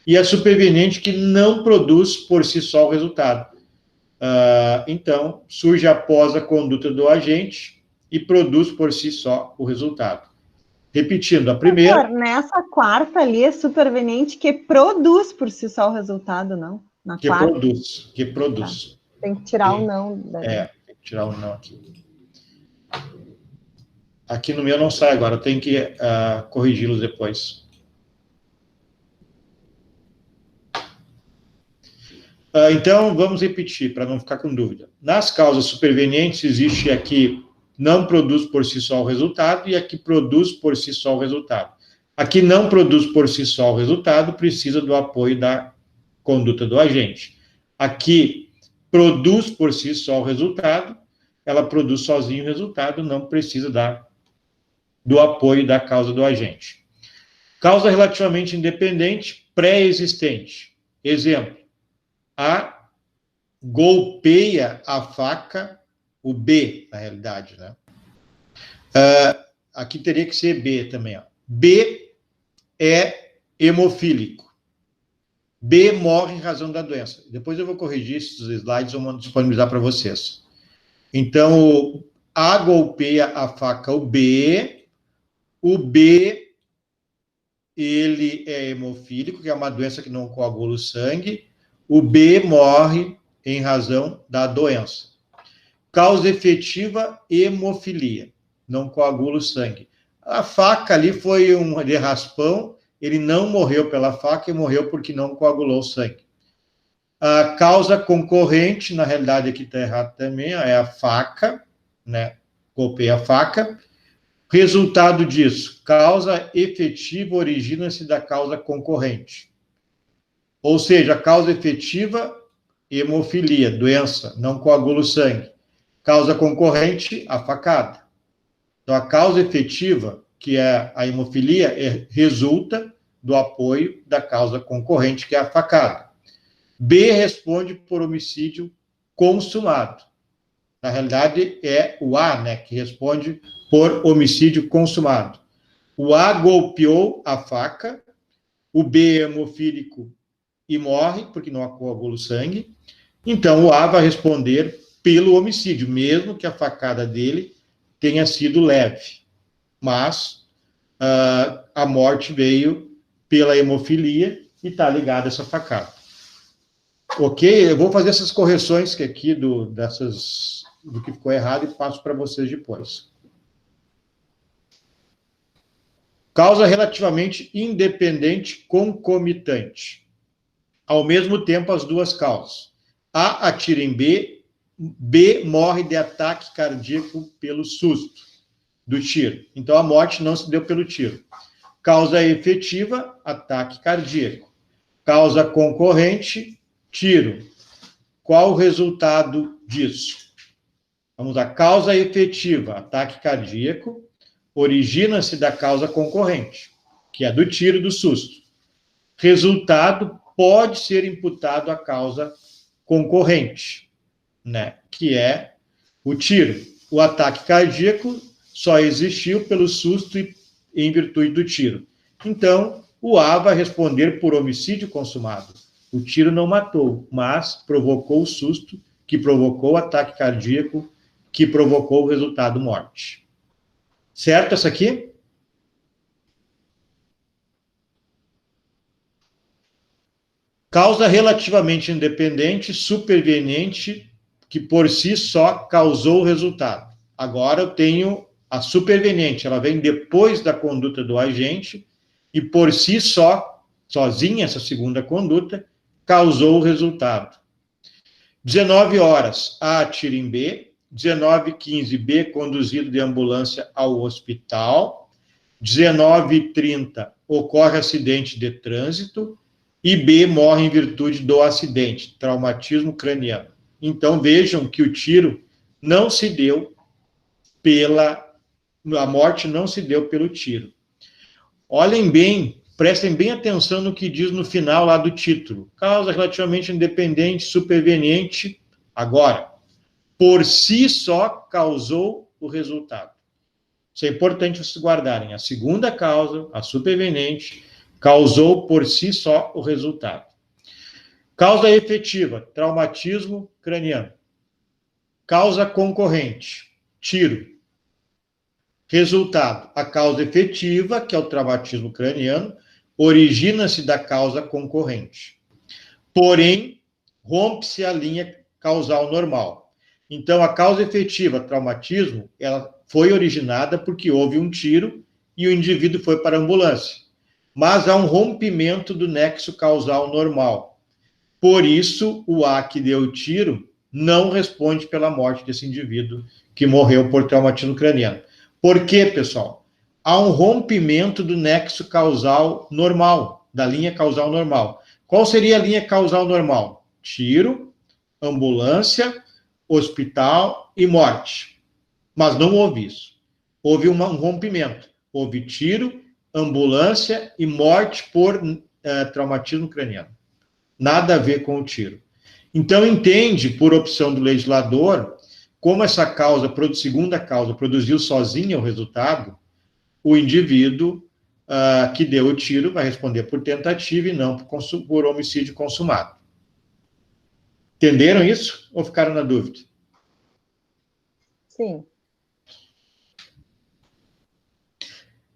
E a superveniente, que não produz por si só o resultado. Então, surge após a conduta do agente e produz por si só o resultado. Repetindo, a primeira... Nessa quarta ali é superveniente que produz por si só o resultado, não? Na quarta. Que produz. Tá. Tem que tirar o não. Tem que tirar o não aqui. Aqui no meu não sai agora, eu tenho que corrigi-los depois. Então, vamos repetir, para não ficar com dúvida. Nas causas supervenientes, existe aqui não produz por si só o resultado e aqui produz por si só o resultado. Aqui não produz por si só o resultado, precisa do apoio da conduta do agente. Aqui produz por si só o resultado, ela produz sozinho o resultado, não precisa do apoio da causa do agente. Causa relativamente independente, pré-existente. Exemplo, A golpeia a faca, o B, na realidade, né? Aqui teria que ser B também, ó. B é hemofílico. B morre em razão da doença. Depois eu vou corrigir esses slides, eu vou disponibilizar para vocês. Então, A golpeia a faca, o B, ele é hemofílico, que é uma doença que não coagula o sangue, o B morre em razão da doença. Causa efetiva, hemofilia, não coagula o sangue. A faca ali foi um de raspão, ele não morreu pela faca e morreu porque não coagulou o sangue. A causa concorrente, na realidade aqui está errado também, é a faca, né? Golpeia a faca. Resultado disso, causa efetiva origina-se da causa concorrente. Ou seja, a causa efetiva, hemofilia, doença, não coagula o sangue. Causa concorrente, a facada. Então, a causa efetiva que é a hemofilia, resulta do apoio da causa concorrente, que é a facada. B responde por homicídio consumado. Na realidade, é o A, né, que responde por homicídio consumado. O A golpeou a faca, o B é hemofílico e morre, porque não coagula o sangue. Então, o A vai responder pelo homicídio, mesmo que a facada dele tenha sido leve. Mas a morte veio pela hemofilia e está ligada a essa facada. Ok? Eu vou fazer essas correções que aqui do que ficou errado e passo para vocês depois. Causa relativamente independente concomitante. Ao mesmo tempo, as duas causas. A atira em B, B morre de ataque cardíaco pelo susto do tiro. Então, a morte não se deu pelo tiro. Causa efetiva, ataque cardíaco. Causa concorrente, tiro. Qual o resultado disso? Vamos lá. Causa efetiva, ataque cardíaco, origina-se da causa concorrente, que é do tiro e do susto. Resultado pode ser imputado à causa concorrente, né? Que é o tiro. O ataque cardíaco só existiu pelo susto e em virtude do tiro. Então, o A vai responder por homicídio consumado. O tiro não matou, mas provocou o susto, que provocou o ataque cardíaco, que provocou o resultado morte. Certo essa aqui? Causa relativamente independente, superveniente, que por si só causou o resultado. Agora eu tenho a superveniente, ela vem depois da conduta do agente e por si só, sozinha essa segunda conduta, causou o resultado. 19 horas, A atira em B. 19h15, B conduzido de ambulância ao hospital. 19h30, ocorre acidente de trânsito e B morre em virtude do acidente, traumatismo craniano. Então, vejam que o tiro não se deu a morte não se deu pelo tiro. Olhem bem, prestem bem atenção no que diz no final lá do título. Causa relativamente independente, superveniente, agora, por si só causou o resultado. Isso é importante vocês guardarem. A segunda causa, a superveniente, causou por si só o resultado. Causa efetiva, traumatismo craniano. Causa concorrente, tiro. Resultado, a causa efetiva, que é o traumatismo craniano, origina-se da causa concorrente. Porém, rompe-se a linha causal normal. Então, a causa efetiva, traumatismo, ela foi originada porque houve um tiro e o indivíduo foi para a ambulância. Mas há um rompimento do nexo causal normal. Por isso, o A que deu o tiro não responde pela morte desse indivíduo que morreu por traumatismo craniano. Por quê, pessoal? Há um rompimento do nexo causal normal, da linha causal normal. Qual seria a linha causal normal? Tiro, ambulância, hospital e morte. Mas não houve isso. Houve um rompimento. Houve tiro, ambulância e morte por traumatismo craniano. Nada a ver com o tiro. Então, entende, por opção do legislador, como essa causa, segunda causa, produziu sozinha o resultado, o indivíduo que deu o tiro vai responder por tentativa e não por homicídio consumado. Entenderam isso? Ou ficaram na dúvida? Sim.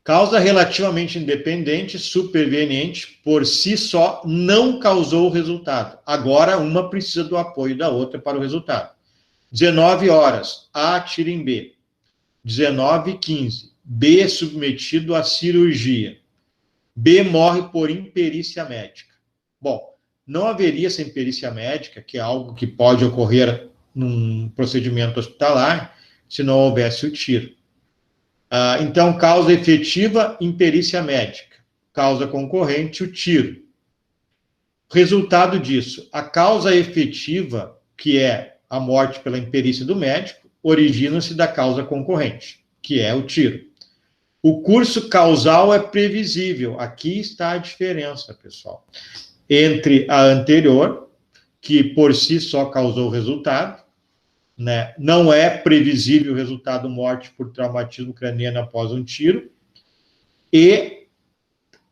Causa relativamente independente, superveniente, por si só, não causou o resultado. Agora, uma precisa do apoio da outra para o resultado. 19 horas, A atira em B. 19h15, B é submetido à cirurgia. B morre por imperícia médica. Bom, não haveria essa imperícia médica, que é algo que pode ocorrer num procedimento hospitalar, se não houvesse o tiro. Então, causa efetiva, imperícia médica. Causa concorrente, o tiro. Resultado disso, a causa efetiva, que é a morte pela imperícia do médico, origina-se da causa concorrente, que é o tiro. O curso causal é previsível. Aqui está a diferença, pessoal, entre a anterior, que por si só causou o resultado, né? Não é previsível o resultado morte por traumatismo craniano após um tiro, e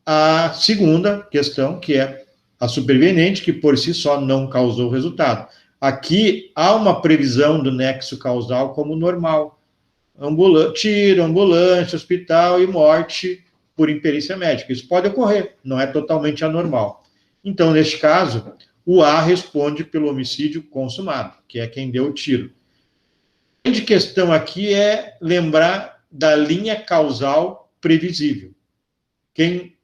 a segunda questão, que é a superveniente, que por si só não causou resultado. Aqui há uma previsão do nexo causal como normal. Tiro, ambulância, hospital e morte por imperícia médica. Isso pode ocorrer, não é totalmente anormal. Então, neste caso, o A responde pelo homicídio consumado, que é quem deu o tiro. A grande questão aqui é lembrar da linha causal previsível. Quem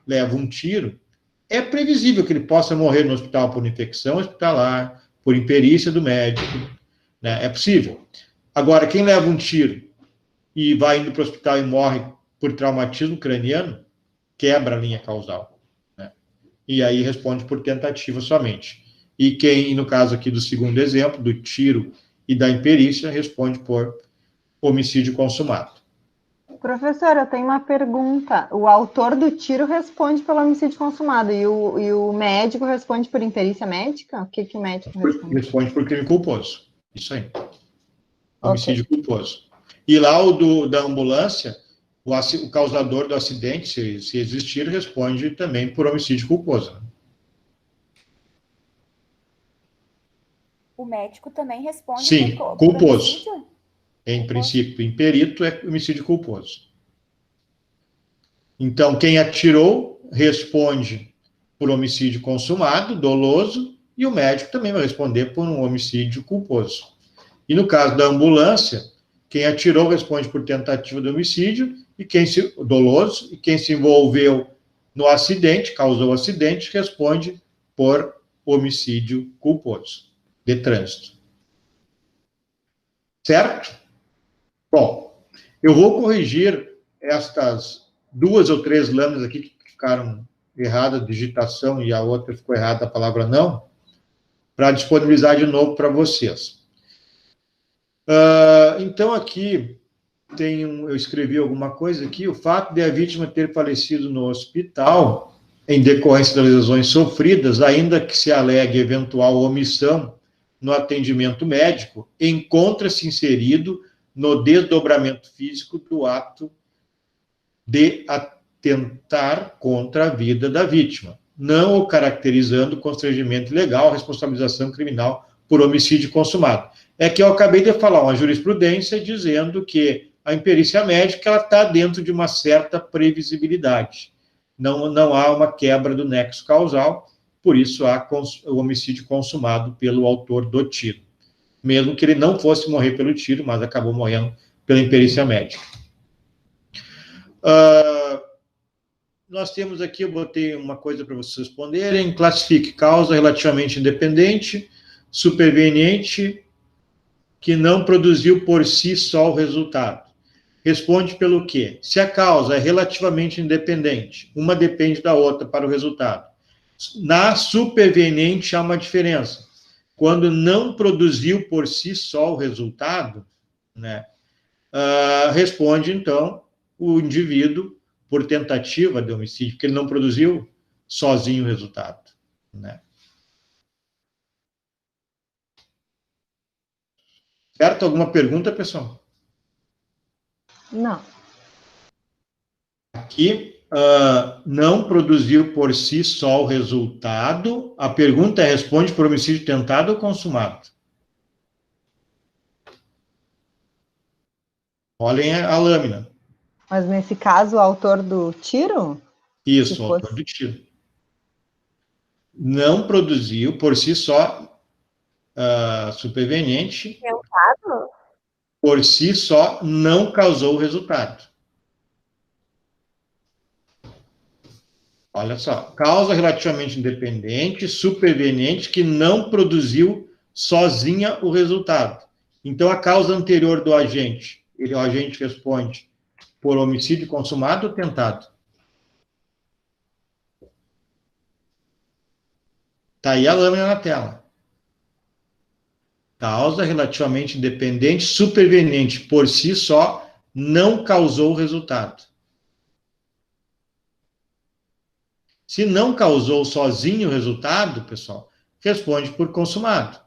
leva um tiro, é previsível que ele possa morrer no hospital por infecção hospitalar, por imperícia do médico, né? É possível. Agora, quem leva um tiro e vai indo para o hospital e morre por traumatismo craniano, quebra a linha causal, né? E aí responde por tentativa somente. E quem, no caso aqui do segundo exemplo, do tiro e da imperícia, responde por homicídio consumado. Professor, eu tenho uma pergunta. O autor do tiro responde pelo homicídio consumado e o médico responde por imperícia médica? O que o médico responde? Responde por crime culposo. Isso aí. Homicídio culposo. E lá o da ambulância, o causador do acidente, se existir, responde também por homicídio culposo. O médico também responde Sim, por culposo. homicídio? Em princípio, em perito, é homicídio culposo. Então, quem atirou responde por homicídio consumado, doloso, e o médico também vai responder por um homicídio culposo. E no caso da ambulância, quem atirou responde por tentativa de homicídio doloso, e quem se envolveu no acidente, causou o acidente, responde por homicídio culposo de trânsito. Certo? Bom, eu vou corrigir estas 2 ou 3 lâminas aqui que ficaram erradas, a digitação, e a outra ficou errada, a palavra não, para disponibilizar de novo para vocês. Então, aqui eu escrevi alguma coisa aqui. O fato de a vítima ter falecido no hospital em decorrência das lesões sofridas, ainda que se alegue eventual omissão no atendimento médico, encontra-se inserido no desdobramento físico do ato de atentar contra a vida da vítima, não o caracterizando constrangimento ilegal, responsabilização criminal por homicídio consumado. É que eu acabei de falar uma jurisprudência dizendo que a imperícia médica ela está dentro de uma certa previsibilidade. Não há uma quebra do nexo causal, por isso há o homicídio consumado pelo autor do tiro. Mesmo que ele não fosse morrer pelo tiro, mas acabou morrendo pela imperícia médica. Nós temos aqui, eu botei uma coisa para vocês responderem: classifique causa relativamente independente, superveniente, que não produziu por si só o resultado. Responde pelo quê? Se a causa é relativamente independente, uma depende da outra para o resultado. Na superveniente há uma diferença. Quando não produziu por si só o resultado, né, responde, então, o indivíduo por tentativa de homicídio, porque ele não produziu sozinho o resultado, né? Certo? Alguma pergunta, pessoal? Não. Aqui, não produziu por si só o resultado. A pergunta é: responde por homicídio tentado ou consumado? Olhem a lâmina. Mas nesse caso, o autor do tiro? Isso, o autor do tiro. Não produziu por si só superveniente. Tentado? Por si só não causou o resultado. Olha só, causa relativamente independente, superveniente, que não produziu sozinha o resultado. Então, a causa anterior do agente, o agente responde por homicídio consumado ou tentado? Está aí a lâmina na tela. Causa relativamente independente, superveniente, por si só, não causou o resultado. Se não causou sozinho o resultado, pessoal, responde por consumado.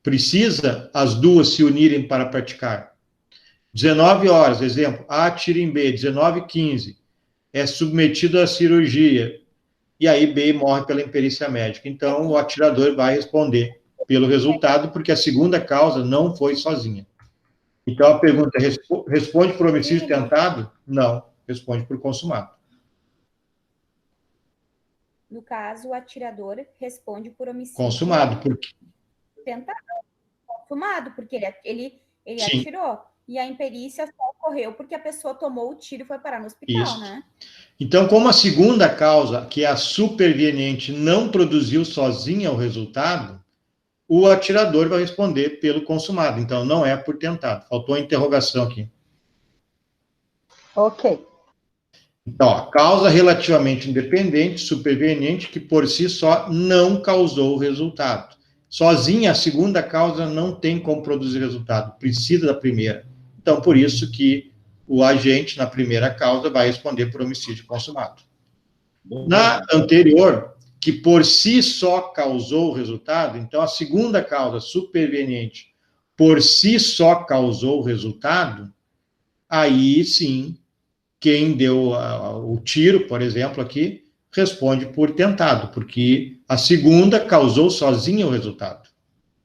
Precisa as duas se unirem para praticar. 19 horas, exemplo, A tira em B, 19h15, é submetido à cirurgia, e aí B morre pela imperícia médica. Então, o atirador vai responder pelo resultado, porque a segunda causa não foi sozinha. Então, a pergunta é, responde por homicídio tentado? Não, responde por consumado. No caso, o atirador responde por homicídio Consumado, porque... tentado. Consumado, porque ele Sim. atirou. E a imperícia só ocorreu porque a pessoa tomou o tiro e foi parar no hospital, Isso. né? Então, como a segunda causa, que é a superveniente, não produziu sozinha o resultado, o atirador vai responder pelo consumado. Então, não é por tentado. Faltou a interrogação aqui. Ok. Então, ó, causa relativamente independente, superveniente, que por si só não causou o resultado. Sozinha, a segunda causa não tem como produzir resultado, precisa da primeira. Então, por isso que o agente, na primeira causa, vai responder por homicídio consumado. Na anterior, que por si só causou o resultado, então a segunda causa, superveniente, por si só causou o resultado, aí sim, quem deu o tiro, por exemplo, aqui, responde por tentado, porque a segunda causou sozinha o resultado,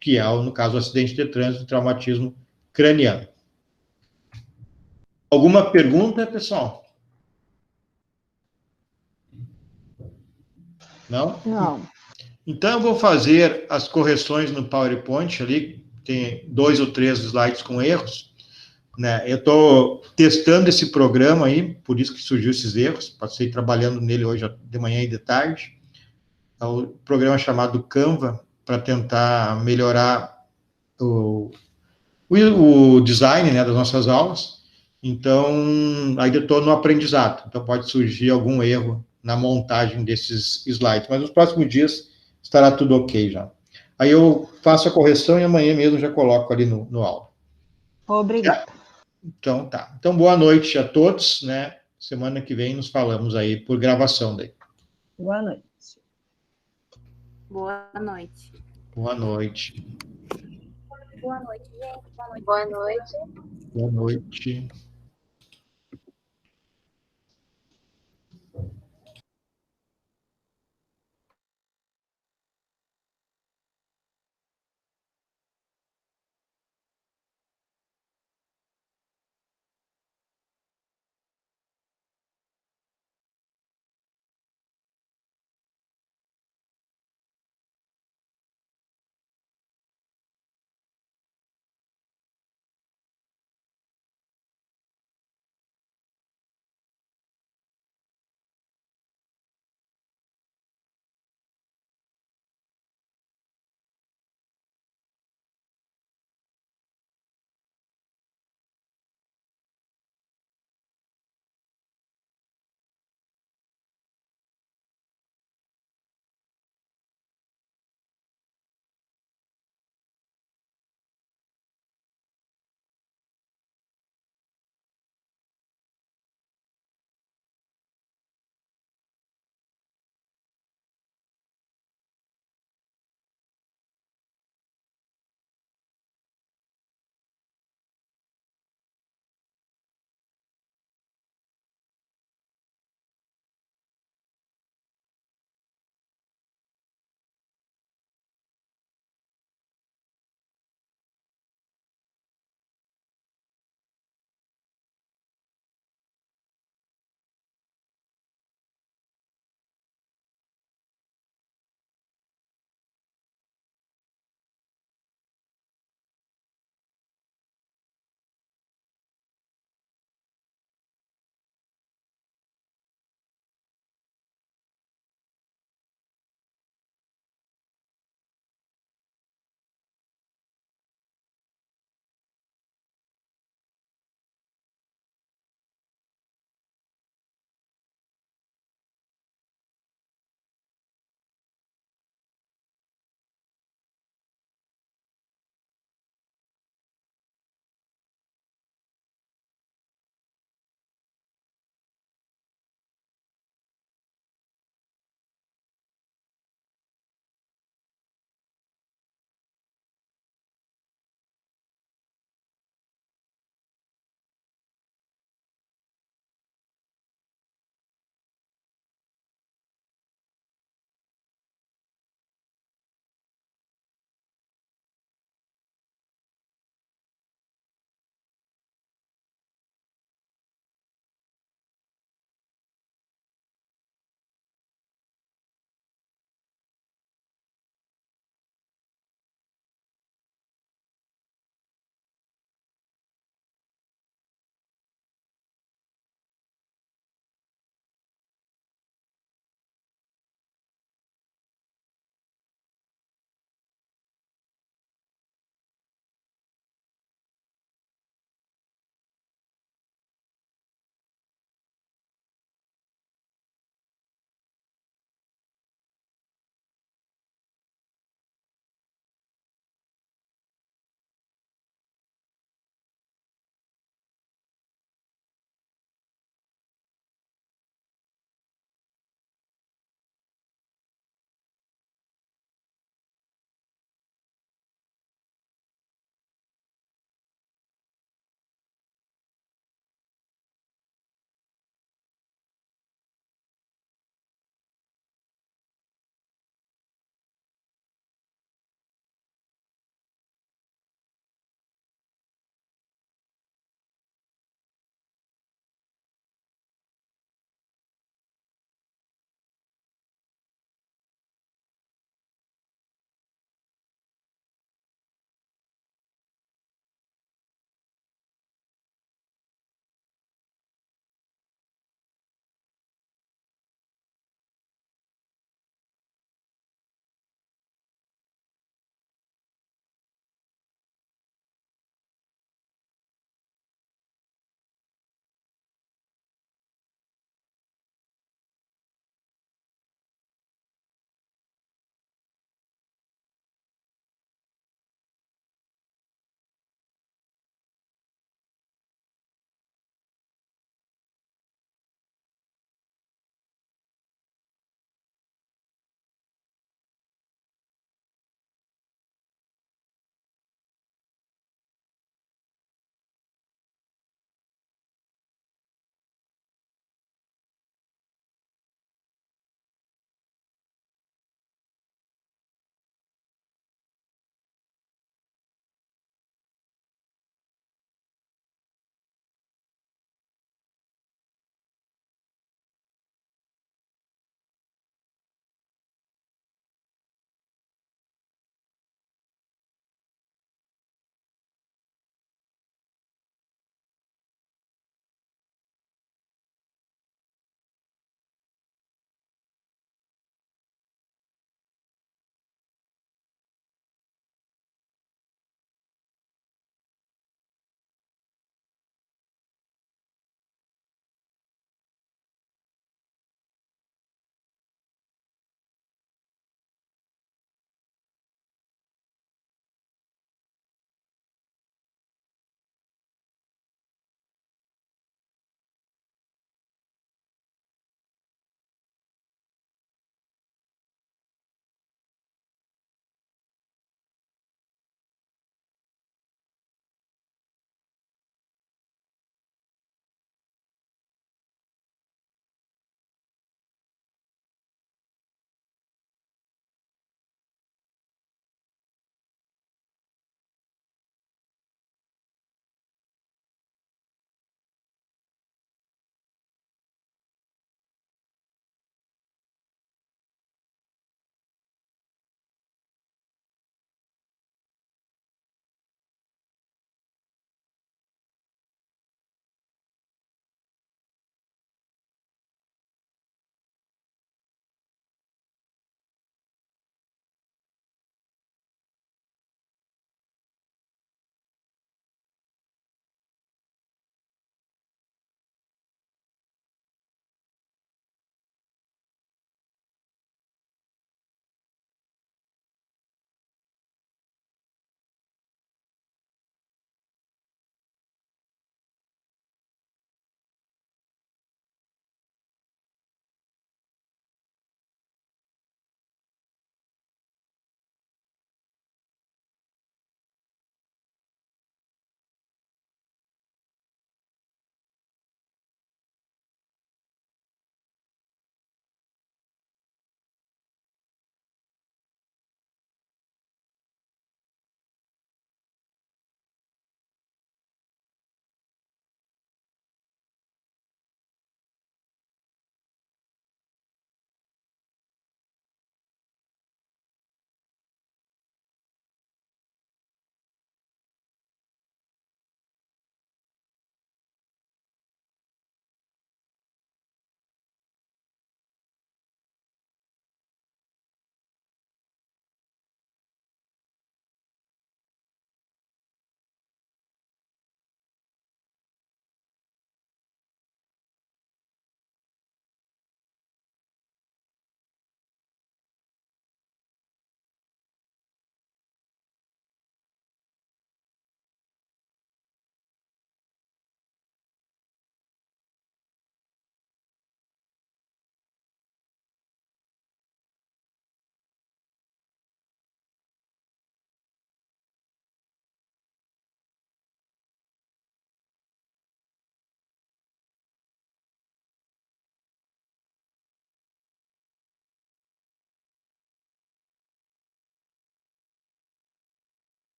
que é, no caso, o acidente de trânsito e traumatismo craniano. Alguma pergunta, pessoal? Não? Não. Então, eu vou fazer as correções no PowerPoint ali, tem 2 ou 3 slides com erros, né? Eu estou testando esse programa aí, por isso que surgiu esses erros, passei trabalhando nele hoje de manhã e de tarde. É um programa chamado Canva, para tentar melhorar o design, né, das nossas aulas. Então, ainda estou no aprendizado, então pode surgir algum erro na montagem desses slides, mas nos próximos dias estará tudo ok já. Aí eu faço a correção e amanhã mesmo já coloco ali no aula. Obrigada. Então, tá. Então, boa noite a todos, né? Semana que vem nos falamos aí por gravação daí. Boa noite. Boa noite. Boa noite. Boa noite, gente. Boa noite. Boa noite. Boa noite.